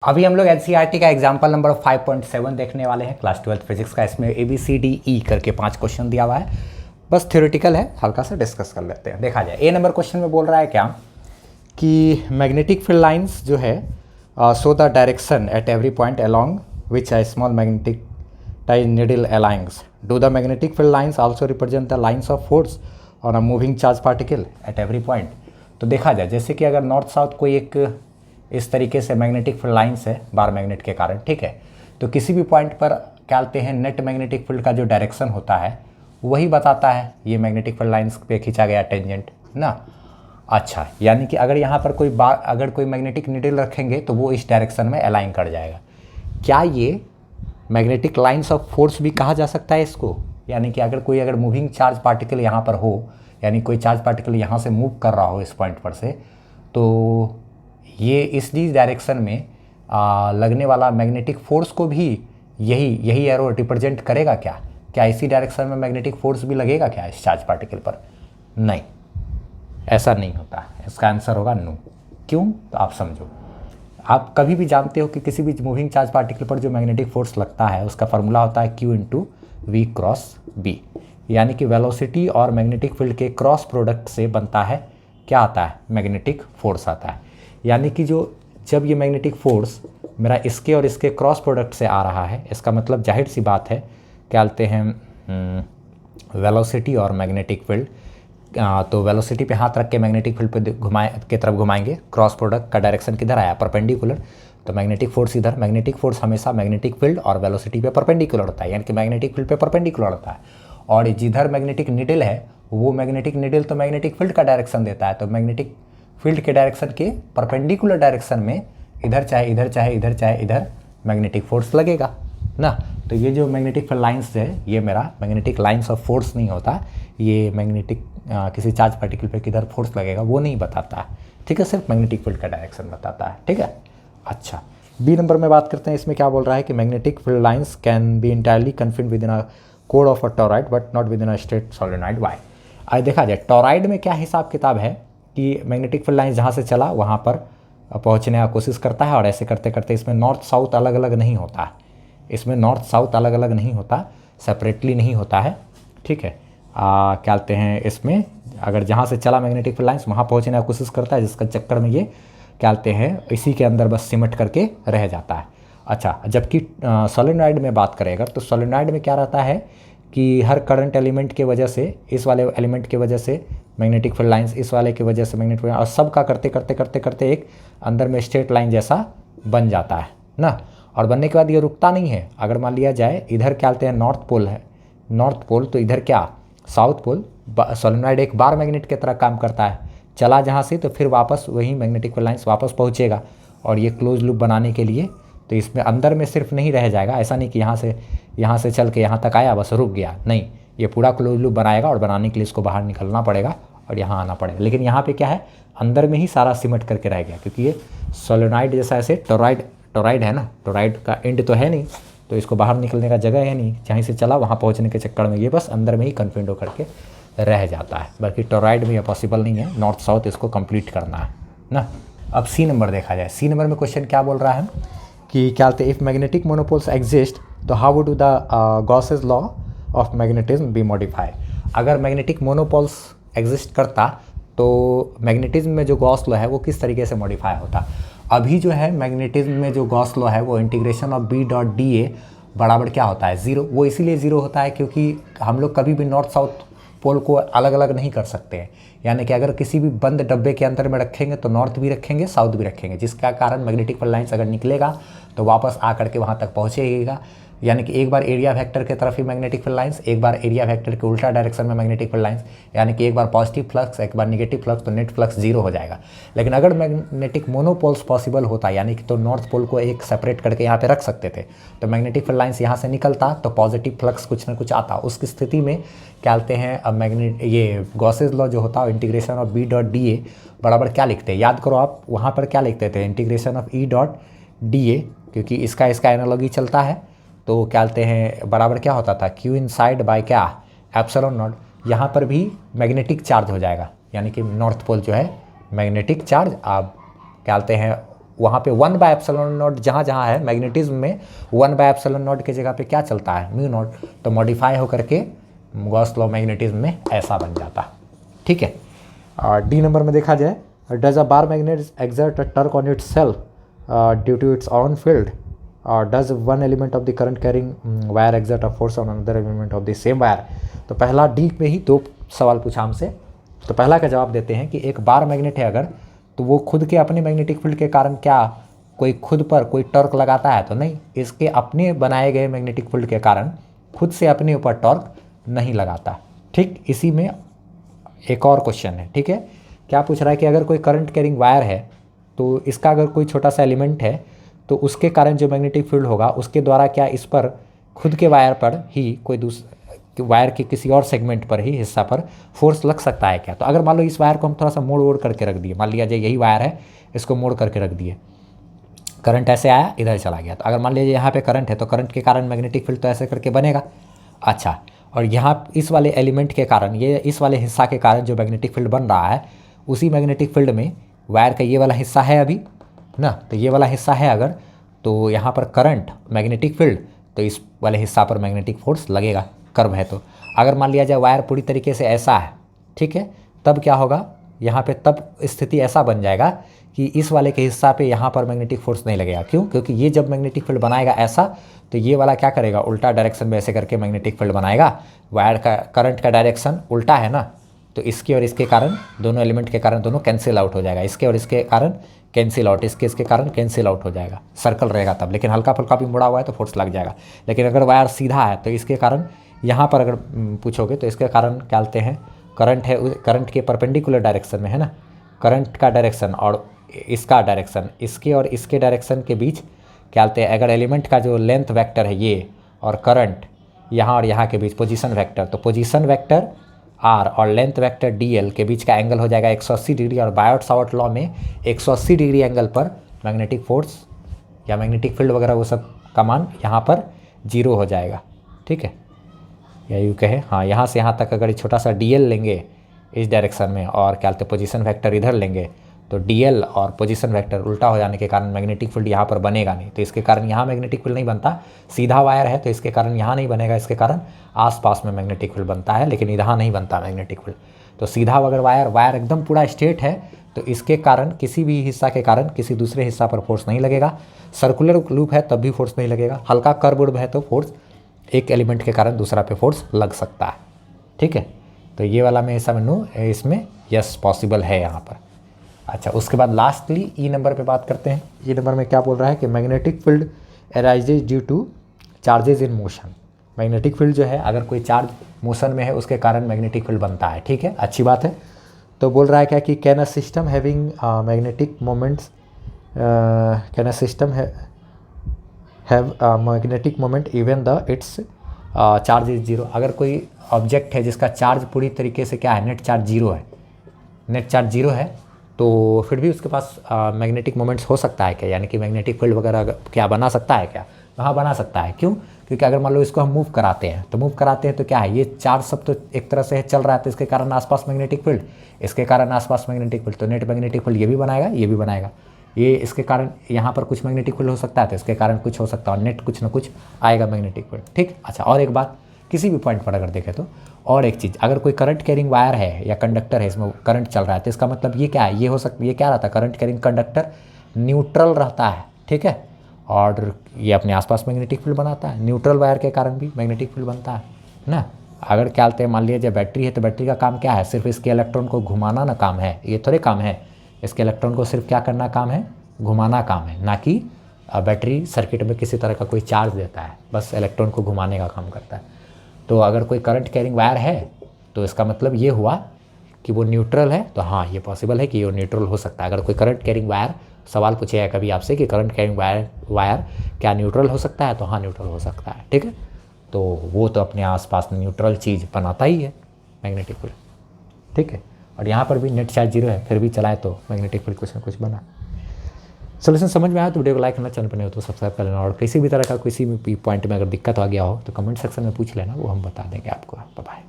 अभी हम लोग एनसीईआरटी का एग्जाम्पल नंबर 5.7 देखने वाले हैं क्लास 12 फिजिक्स का। इसमें ABCDE करके 5 क्वेश्चन दिया हुआ है, बस थ्योरेटिकल है, हल्का सा डिस्कस कर लेते हैं। देखा जाए ए नंबर क्वेश्चन में बोल रहा है क्या कि मैग्नेटिक फील्ड लाइंस जो है show the direction at every point along which a small magnetic needle aligns. Do the magnetic field lines also represent the lines of force on a moving charge particle at every point? तो देखा जाए जैसे कि अगर north south कोई एक इस तरीके से मैग्नेटिक फील्ड लाइंस है बार मैग्नेट के कारण, ठीक है, तो किसी भी पॉइंट पर क्या कहते हैं नेट मैग्नेटिक फील्ड का जो डायरेक्शन होता है वही बताता है ये मैग्नेटिक फील्ड लाइंस पे खींचा गया टेंजेंट ना। अच्छा, यानी कि अगर यहाँ पर कोई मैग्नेटिक नीडल रखेंगे तो वो इस डायरेक्शन में अलाइन कर जाएगा। क्या ये मैग्नेटिक लाइंस ऑफ फोर्स भी कहा जा सकता है इसको? यानी कि अगर मूविंग चार्ज पार्टिकल यहाँ पर हो, यानी कोई चार्ज पार्टिकल यहाँ से मूव कर रहा हो इस पॉइंट पर से, तो ये इस डायरेक्शन में लगने वाला मैग्नेटिक फोर्स को भी यही एरो रिप्रेजेंट करेगा क्या इसी डायरेक्शन में मैग्नेटिक फोर्स भी लगेगा क्या इस चार्ज पार्टिकल पर? नहीं, ऐसा नहीं होता। इसका आंसर होगा नो। क्यों? तो आप समझो। आप कभी भी जानते हो कि किसी भी मूविंग चार्ज पार्टिकल पर जो मैग्नेटिक फोर्स लगता है उसका फार्मूला होता है Q × V क्रॉस B, यानी कि वेलोसिटी और मैग्नेटिक फील्ड के क्रॉस प्रोडक्ट से बनता है क्या आता है? मैग्नेटिक फोर्स आता है। यानी कि जब ये मैग्नेटिक फोर्स मेरा इसके और इसके क्रॉस प्रोडक्ट से आ रहा है, इसका मतलब जाहिर सी बात है क्या बोलते हैं वेलोसिटी और मैग्नेटिक फील्ड। तो वेलोसिटी पे हाथ रख के मैग्नेटिक फील्ड पे के तरफ घुमाएंगे, क्रॉस प्रोडक्ट का डायरेक्शन किधर आया? परपेंडिकुलर। तो मैग्नेटिक फोर्स इधर, मैग्नेटिक फोर्स हमेशा मैग्नेटिक फील्ड और वेलोसिटी पे परपेंडिकुलर होता है, यानी कि मैग्नेटिक फील्ड पे परपेंडिकुलर होता है। और जिधर मैग्नेटिक नीडल है वो मैग्नेटिक नीडल तो मैग्नेटिक फील्ड का डायरेक्शन देता है, तो मैग्नेटिक फील्ड के डायरेक्शन के परपेंडिकुलर डायरेक्शन में इधर चाहे इधर मैग्नेटिक फोर्स लगेगा ना। तो ये जो मैग्नेटिक फील्ड लाइंस है ये मेरा मैग्नेटिक लाइंस ऑफ फोर्स नहीं होता, ये मैग्नेटिक किसी चार्ज पार्टिकल पे किधर फोर्स लगेगा वो नहीं बताता है, ठीक है, सिर्फ मैग्नेटिक फील्ड का डायरेक्शन बताता है, ठीक है। अच्छा, बी नंबर में बात करते हैं। इसमें क्या बोल रहा है कि magnetic field lines can be entirely confined within a core of a toroid but not within a straight solenoid. Why? आज देखा जाए टॉरॉइड में क्या हिसाब किताब है कि मैग्नेटिक फील्ड लाइंस जहाँ से चला वहाँ पर पहुँचने का कोशिश करता है, और ऐसे करते करते इसमें नॉर्थ साउथ अलग अलग नहीं होता है, इसमें नॉर्थ साउथ अलग अलग नहीं होता, सेपरेटली नहीं होता है, ठीक है। क्या कहते हैं इसमें अगर जहाँ से चला मैग्नेटिक फील्ड लाइंस वहाँ पहुँचने का कोशिश करता है, जिसका चक्कर में ये क्या कहते हैं इसी के अंदर बस सिमट करके रह जाता है। अच्छा, जबकि सोलेनॉइड में बात करें अगर, तो सोलेनॉइड में क्या रहता है कि हर करंट एलिमेंट के वजह से, इस वाले एलिमेंट के वजह से मैग्नेटिक फील्ड लाइंस, इस वाले की वजह से मैग्नेटिक फील्ड, और सब का करते एक अंदर में स्ट्रेट लाइन जैसा बन जाता है ना। और बनने के बाद ये रुकता नहीं है। अगर मान लिया जाए इधर क्या कहते हैं नॉर्थ पोल है, नॉर्थ पोल, तो इधर क्या साउथ पोल। सोलेनॉइड एक बार मैग्नेट की तरह काम करता है, चला जहाँ से तो फिर वापस वही मैग्नेटिक फील्ड लाइंस वापस पहुँचेगा। और ये क्लोज लूप बनाने के लिए तो इसमें अंदर में सिर्फ नहीं रह जाएगा, ऐसा नहीं कि यहाँ से चल के यहाँ तक आया बस रुक गया, नहीं, ये पूरा क्लोज लूप बनाएगा और बनाने के लिए इसको बाहर निकलना पड़ेगा और यहाँ आना पड़ेगा। लेकिन यहाँ पे क्या है, अंदर में ही सारा सिमट करके रह गया, क्योंकि ये सोलेनॉइड जैसा ऐसे टोराइड है ना, टोराइड का एंड तो है नहीं, तो इसको बाहर निकलने का जगह है नहीं, जहीं से चला वहाँ पहुँचने के चक्कर में ये बस अंदर में ही कन्फाइंड होकर के रह जाता है। बाकी टोराइड में यह पॉसिबल नहीं है, नॉर्थ साउथ इसको कंप्लीट करना है ना। अब सी नंबर देखा जाए। सी नंबर में क्वेश्चन क्या बोल रहा है कि क्या कहते हैं इफ़ मैग्नेटिक मोनोपोल्स एग्जिस्ट तो how would the Gauss's law of magnetism be modify? अगर मैग्नेटिक मोनोपोल्स एग्जिस्ट करता तो मैग्नेटिज्म में जो गॉस लॉ है वो किस तरीके से मॉडिफाई होता? अभी जो है मैग्नेटिज्म में जो गॉस लॉ है वो इंटीग्रेशन ऑफ B.dA बराबर क्या होता है? ज़ीरो। वो इसीलिए ज़ीरो होता है क्योंकि हम लोग कभी भी नॉर्थ साउथ पोल को अलग अलग नहीं कर सकते हैं। यानी कि अगर किसी भी बंद डब्बे के अंदर में रखेंगे तो नॉर्थ भी रखेंगे साउथ भी रखेंगे, जिसका कारण मैग्नेटिक फील्ड लाइंस अगर निकलेगा तो वापस आ करके वहाँ तक पहुँचेगा। यानी कि एक बार एरिया वेक्टर के तरफ ही मैग्नेटिक फील्ड लाइंस, एक बार एरिया वेक्टर के उल्टा डायरेक्शन में मैग्नेटिक फील्ड लाइंस, यानी कि एक बार पॉजिटिव फ्लक्स एक बार नेगेटिव फ्लक्स, तो नेट फ्लक्स जीरो हो जाएगा। लेकिन अगर मैग्नेटिक मोनोपोल्स पॉसिबल होता, यानी कि तो नॉर्थ पोल को एक सेपरेट करके यहाँ पे रख सकते थे, तो मैग्नेटिक फील्ड लाइंस यहाँ से निकलता तो पॉजिटिव फ्लक्स कुछ ना कुछ आता। उसकी स्थिति में क्या बोलते हैं अब ये गॉसेस लॉ जो होता है इंटीग्रेशन ऑफ B.dA बराबर क्या लिखते हैं? याद करो आप, वहाँ पर क्या लिखते थे? इंटीग्रेशन ऑफ E.dA, क्योंकि इसका एनालॉजी चलता है, तो क्या बोलते हैं बराबर क्या होता था? Q इनसाइड बाय क्या? Epsilon not. यहाँ पर भी मैग्नेटिक चार्ज हो जाएगा, यानी कि नॉर्थ पोल जो है मैग्नेटिक चार्ज, आप क्या बोलते हैं वहाँ पे 1/ε0 जहाँ जहाँ है मैग्नेटिज्म में 1/ε0 की जगह पे क्या चलता है, म्यू नॉट, तो मॉडिफाई होकर के गॉस लॉ मैग्नेटिज्म में ऐसा बन जाता। ठीक है। और डी नंबर में देखा जाए, does a bar magnet exert a torque on itself due to its own field, और does one element of the current carrying wire exert a force on another element of the same wire. तो पहला D में ही 2 सवाल पूछा हमसे। तो पहला का जवाब देते हैं कि एक बार मैग्नेट है अगर, तो वो खुद के अपने मैग्नेटिक फील्ड के कारण क्या कोई खुद पर कोई टॉर्क लगाता है, तो नहीं, इसके अपने बनाए गए मैग्नेटिक फील्ड के कारण खुद से अपने ऊपर टॉर्क नहीं लगाता। ठीक, इसी में एक और क्वेश्चन है। ठीक है, क्या पूछ रहा है कि अगर कोई करंट कैरिंग वायर है तो इसका अगर कोई छोटा सा एलिमेंट है तो उसके कारण जो मैग्नेटिक फील्ड होगा उसके द्वारा क्या इस पर खुद के वायर पर ही कोई वायर के किसी और सेगमेंट पर ही हिस्सा पर फोर्स लग सकता है क्या। तो अगर मान लो इस वायर को हम थोड़ा सा मोड़ करके रख दिए, मान लिया जाए यही वायर है, इसको मोड़ करके रख दिए, करंट ऐसे आया इधर चला गया, तो अगर मान लीजिए यहाँ पे करंट है तो करंट के कारण मैग्नेटिक फील्ड तो ऐसे करके बनेगा। अच्छा, और यहाँ इस वाले एलिमेंट के कारण, ये इस वाले हिस्सा के कारण जो मैग्नेटिक फील्ड बन रहा है, उसी मैग्नेटिक फील्ड में वायर का ये वाला हिस्सा है अभी ना, तो ये वाला हिस्सा है अगर, तो यहाँ पर करंट मैग्नेटिक फील्ड, तो इस वाले हिस्सा पर मैग्नेटिक फोर्स लगेगा, कर्व है तो। अगर मान लिया जाए वायर पूरी तरीके से ऐसा है, ठीक है, तब क्या होगा यहाँ पे, तब स्थिति ऐसा बन जाएगा कि इस वाले के हिस्सा पे यहाँ पर मैग्नेटिक फोर्स नहीं लगेगा। क्यों? क्योंकि ये जब मैग्नेटिक फील्ड बनाएगा ऐसा, तो ये वाला क्या करेगा, उल्टा डायरेक्शन में ऐसे करके मैग्नेटिक फील्ड बनाएगा। वायर का करंट का डायरेक्शन उल्टा है ना, तो इसके और इसके कारण, दोनों एलिमेंट के कारण दोनों कैंसिल आउट हो जाएगा, इसके और इसके कारण कैंसिल आउट, इसके कारण कैंसिल आउट हो जाएगा, सर्कल रहेगा तब। लेकिन हल्का फुल्का भी मुड़ा हुआ है तो फोर्स लग जाएगा। लेकिन अगर वायर सीधा है तो इसके कारण, यहाँ पर अगर पूछोगे तो इसके कारण क्या बोलते हैं, करंट है, करंट के परपेंडिकुलर डायरेक्शन में है ना, करंट का डायरेक्शन और इसका डायरेक्शन, इसके और इसके डायरेक्शन के बीच क्या बोलते हैं, अगर एलिमेंट का जो लेंथ वेक्टर है ये, और करंट यहाँ और यहाँ के बीच पोजीशन वेक्टर, तो पोजीशन वेक्टर आर और लेंथ वेक्टर डी एल के बीच का एंगल हो जाएगा 180 डिग्री। और बायोट-सावर्ट लॉ में 180 डिग्री एंगल पर मैग्नेटिक फोर्स या मैग्नेटिक फील्ड वगैरह वो सब का मान यहाँ पर 0 हो जाएगा। ठीक है, या यूँ कहे, हाँ, यहाँ से यहाँ तक अगर छोटा सा डी एल लेंगे इस डायरेक्शन में, और क्या बोलते हैं पोजीशन वेक्टर इधर लेंगे, तो डी एल और पोजीशन वेक्टर उल्टा हो जाने के कारण मैग्नेटिक फील्ड यहाँ पर बनेगा नहीं, तो इसके कारण यहाँ मैग्नेटिक फील्ड नहीं बनता। सीधा वायर है तो इसके कारण यहाँ नहीं बनेगा, इसके कारण आसपास में मैग्नेटिक फील्ड बनता है, लेकिन यहाँ नहीं बनता मैग्नेटिक फील्ड। तो सीधा अगर वायर एकदम पूरा स्ट्रेट है तो इसके कारण किसी भी हिस्सा के कारण किसी दूसरे हिस्सा पर फोर्स नहीं लगेगा। सर्कुलर लूप है तब भी फोर्स नहीं लगेगा। हल्का कर्व है तो फोर्स एक एलिमेंट के कारण दूसरा पे फोर्स लग सकता है। ठीक है, तो ये वाला मैं समझूँ, इसमें यस पॉसिबल है यहाँ पर। अच्छा, उसके बाद लास्टली ई नंबर पे बात करते हैं। ई नंबर में क्या बोल रहा है कि magnetic field arises due two charges in motion. Magnetic field जो है, अगर कोई चार्ज मोशन में है उसके कारण मैग्नेटिक फील्ड बनता है। ठीक है, अच्छी बात है। तो बोल रहा है क्या कि can a system having magnetic moments, can a system have magnetic moment even the it's charge is 0। अगर कोई ऑब्जेक्ट है जिसका चार्ज पूरी तरीके से क्या है, नेट चार्ज 0 है, नेट चार्ज 0 है, तो फिर भी उसके पास मैग्नेटिक मोमेंट्स हो सकता है क्या, यानी कि मैग्नेटिक फील्ड वगैरह क्या बना सकता है क्या? हाँ, बना सकता है। क्यों? क्योंकि अगर मान लो इसको हम मूव कराते हैं, तो मूव कराते हैं तो क्या है, ये चार्ज सब तो एक तरह से चल रहा है, तो इसके कारण आसपास मैग्नेटिक फील्ड, इसके कारण आसपास मैग्नेटिक फील्ड, तो नेट मैग्नेटिक फील्ड ये भी बनाएगा, ये भी बनाएगा। ये इसके कारण यहाँ पर कुछ मैग्नेटिक फील्ड हो सकता है तो इसके कारण कुछ हो सकता है, और नेट कुछ ना कुछ आएगा मैग्नेटिक फील्ड। ठीक। अच्छा, और एक बात, किसी भी पॉइंट पर अगर देखें तो और एक चीज़, अगर कोई करंट कैरिंग वायर है या कंडक्टर है, इसमें करंट चल रहा है, तो इसका मतलब ये क्या है, ये हो सकता, ये क्या रहता है, करंट कैरिंग कंडक्टर न्यूट्रल रहता है। ठीक है, और ये अपने आसपास मैग्नेटिक फील्ड बनाता है। न्यूट्रल वायर के कारण भी मैग्नेटिक फील्ड बनता है ना। अगर क्या बोलते हैं, मान लीजिए बैटरी है, तो बैटरी का काम क्या है, सिर्फ इसके इलेक्ट्रॉन को घुमाना ना काम है, ये थोड़े काम है, इसके इलेक्ट्रॉन को सिर्फ क्या करना काम है, घुमाना काम है, ना कि बैटरी सर्किट में किसी तरह का कोई चार्ज देता है, बस इलेक्ट्रॉन को घुमाने का काम करता है। तो अगर कोई करंट कैरिंग वायर है तो इसका मतलब ये हुआ कि वो न्यूट्रल है, तो हाँ, ये पॉसिबल है कि वो न्यूट्रल हो सकता है। अगर कोई करंट कैरिंग वायर, सवाल पूछेगा कभी आपसे कि करंट कैरिंग वायर क्या न्यूट्रल हो सकता है, तो हाँ, न्यूट्रल हो सकता है। ठीक है, तो वो तो अपने आसपास न्यूट्रल चीज़ बनाता ही है मैग्नेटिक फील्ड। ठीक है, और यहाँ पर भी नेट चार्ज 0 है, फिर भी चलाए तो मैग्नेटिक फील्ड कुछ ना कुछ बना। सोल्यूशन समझ में आया तो वीडियो को लाइक करना, चैनल पर नहीं हो तो सब्सक्राइब कर लेना, और किसी भी तरह का किसी भी पॉइंट में अगर दिक्कत आ गया हो तो कमेंट सेक्शन में पूछ लेना, वो हम बता देंगे आपको। Bye bye.